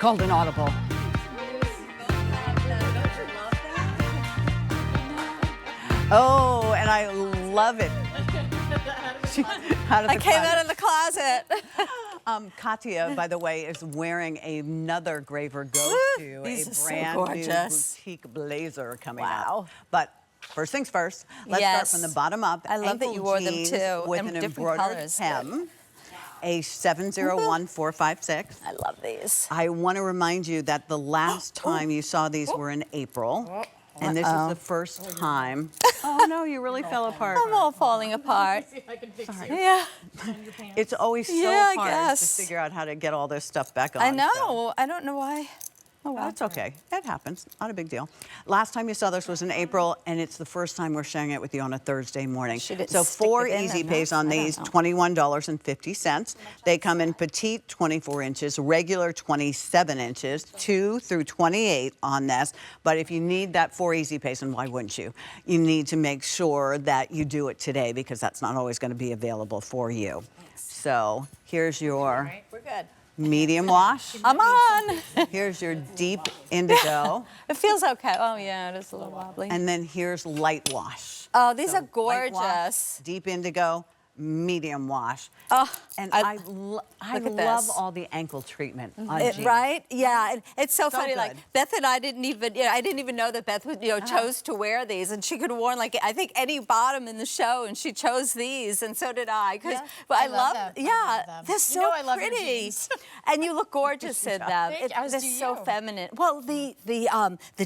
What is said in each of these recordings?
called an audible. Oh, and I love it. I came out of the closet. Katya, by the way, is wearing another Graver go-to, These a are so brand new gorgeous. boutique blazer coming Wow. up. But first things first, let's start from the bottom up. I love that you wore them Jeans too, with and an different embroidered colors. hem, a 701456. I love these. I want to remind you that the last time you saw these were in April. And this is the first time. Oh no, you really fell apart. I'm all falling apart. See if I can fix Sorry. you. Yeah, It's always so Yeah, I hard guess. to figure out how to get all this stuff back on. I so- know. I don't know why. Oh, well. That's okay. That happens. Not a big deal. Last time you saw this was in April, and it's the first time we're sharing it with you on a Thursday morning. She didn't So stick 4 it in easy enough. pays on I don't these, know. $21.50. They come in petite, 24 inches, regular, 27 inches, 2 through 28 on this. But if you need that 4 easy pays, and why wouldn't you? You need to make sure that you do it today because that's not always going to be available for you. So here's your We're good. medium wash. I'm on. Here's your deep indigo. It feels okay. Oh, yeah, it is a little wobbly. And then here's light wash. Oh, these So are light wash, gorgeous. deep indigo, medium wash. Oh, And I- I look at love this. all the ankle treatment on jeans. Right? Yeah. And it's so funny. Like good. Beth and I didn't even, I didn't even know that Beth would, chose to wear these, and she could have worn like I think any bottom in the show, and she chose these, and so did I. Because I love love, them. I yeah, love them. they're You so know I love your pretty, jeans. and you look gorgeous in them. Thank you. As They're do so you. feminine. Well, the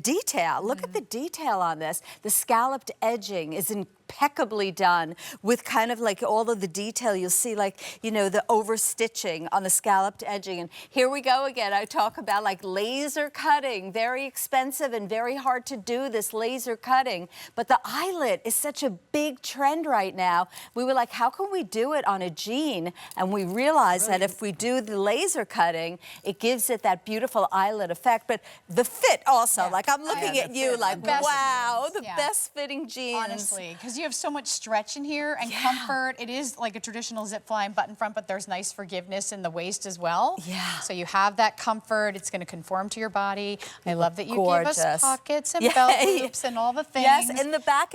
detail. Look at the detail on this. The scalloped edging is impeccably done with kind of like all of the detail. You'll see like, the over stitching on the scalloped edging. And here we go again. I talk about like laser cutting, very expensive and very hard to do this laser cutting. But the eyelet is such a big trend right now. We were like, how can we do it on a jean? And we realized that if we do the laser cutting, it gives it that beautiful eyelet effect. But the fit also, like I'm looking at you like, best wow, jeans, the yeah. best fitting jeans. Honestly, because you have so much stretch in here and comfort. It is like a traditional zip fly and button front, but there's nice forgiveness in the waist as well. Yeah. So you have that comfort. It's going to conform to your body. I love that you give gorgeous. us pockets and belt loops and all the things. Yes, in the back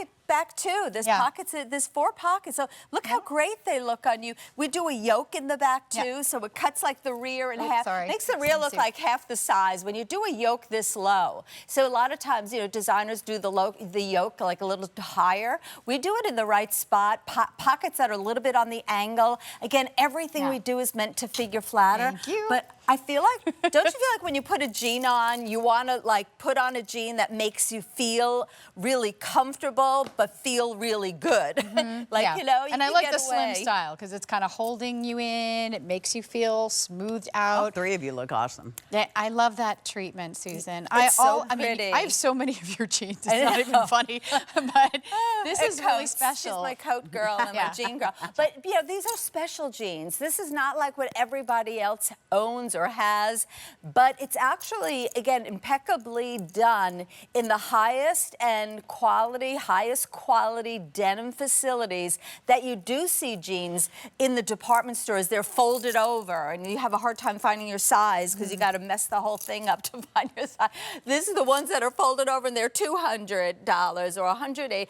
too. There's Yeah. pockets. There's 4 pockets. So look how great they look on you. We do a yoke in the back too, Yeah. so it cuts like the rear in Oh, half. sorry. Makes the rear look Swimsuit. like half the size when you do a yoke this low. So a lot of times, designers do the yoke like a little higher. We do it in the right spot. Pockets that are a little bit on the angle. Again, everything we do is meant to figure flatter. Thank you. But I feel like, don't you feel like when you put a jean on, you want to like put on a jean that makes you feel really comfortable, but feel really good. Like, Yeah. you and I can like get the slim away. style because it's kind of holding you in. It makes you feel smoothed All out. 3 of you look awesome. Yeah, I love that treatment, Susan. It's so I mean, pretty. I have so many of your jeans. It's I not know. even funny, but this And is really coats. special. She's my coat girl and my jean girl. But these are special jeans. This is not like what everybody else owns or has, but it's actually, again, impeccably done in the highest quality denim facilities that you do see jeans in the department stores. They're folded over, and you have a hard time finding your size because you got to mess the whole thing up to find your size. This is the ones that are folded over, and they're $200 or $180.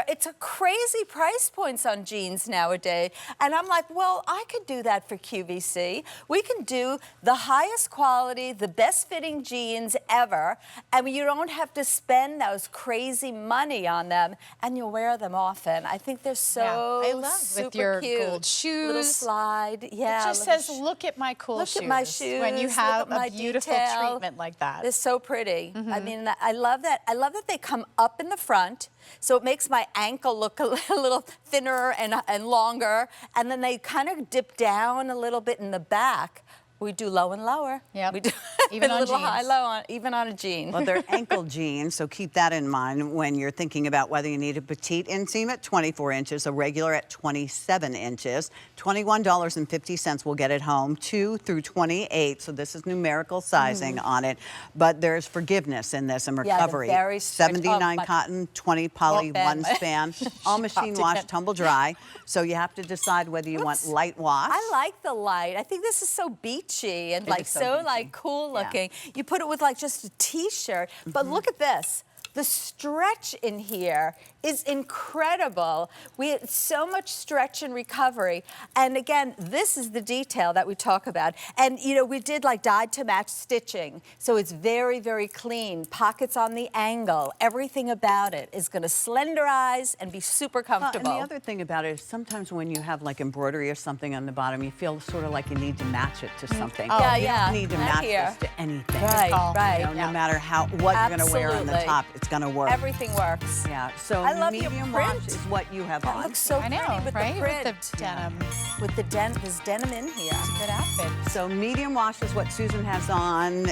It's a crazy price points on jeans nowadays, and I'm like, well, I could do that for QVC. We can do the highest quality, the best fitting jeans ever, and you don't have to spend those crazy money on them, and you'll wear them often. I think they're so I love super with your cute. gold shoes. Little slide, yeah. It just little says, "Look at my cool shoes." Look at my shoes. When you look have at my a beautiful detail. treatment like that. They're so pretty. I mean, I love that. I love that they come up in the front, so it makes my ankle look a little thinner and longer, and then they kind of dip down a little bit in the back. We do low and lower. Yep. We do Even a on little high, jeans. low, even on a jean. Well, they're ankle jeans, so keep that in mind when you're thinking about whether you need a petite inseam at 24 inches, a regular at 27 inches. $21.50 will get it home, 2 through 28, so this is numerical sizing on it. But there's forgiveness in this and Yeah, they're recovery. very strict. 79 cotton, 20 poly, bad. 1 span, all machine wash, again. tumble dry. So you have to decide whether you want light wash. I like the light. I think this is so beach beachy and It like is so so beachy. like cool Yeah. looking. You put it with like just a t-shirt, but look at this. The stretch in here is incredible. We had so much stretch and recovery. And again, this is the detail that we talk about. And you know, we did like dyed to match stitching. So it's very, very clean. Pockets on the angle. Everything about it is gonna slenderize and be super comfortable. And the other thing about it is sometimes when you have like embroidery or something on the bottom, you feel sort of like you need to match it to something. Yeah, you yeah, don't need to not match here. this to anything. Right, call. right. You know, no matter what you're going to wear on the Absolutely. top, it's going to work. Everything works. Yeah, so I love your medium print. wash is what you have That on. looks so I know, pretty with right? the print. With the denim. With the there's denim in here. Good outfit. So medium wash is what Susan has on.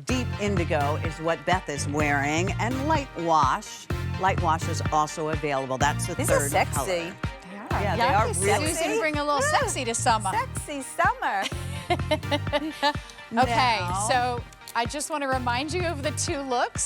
Deep indigo is what Beth is wearing. And light wash is also available. That's the These are third sexy. color. They are. Yeah, they are really Susan, bring a little sexy to summer. Sexy summer. Okay, Now- so I just want to remind you of the two looks.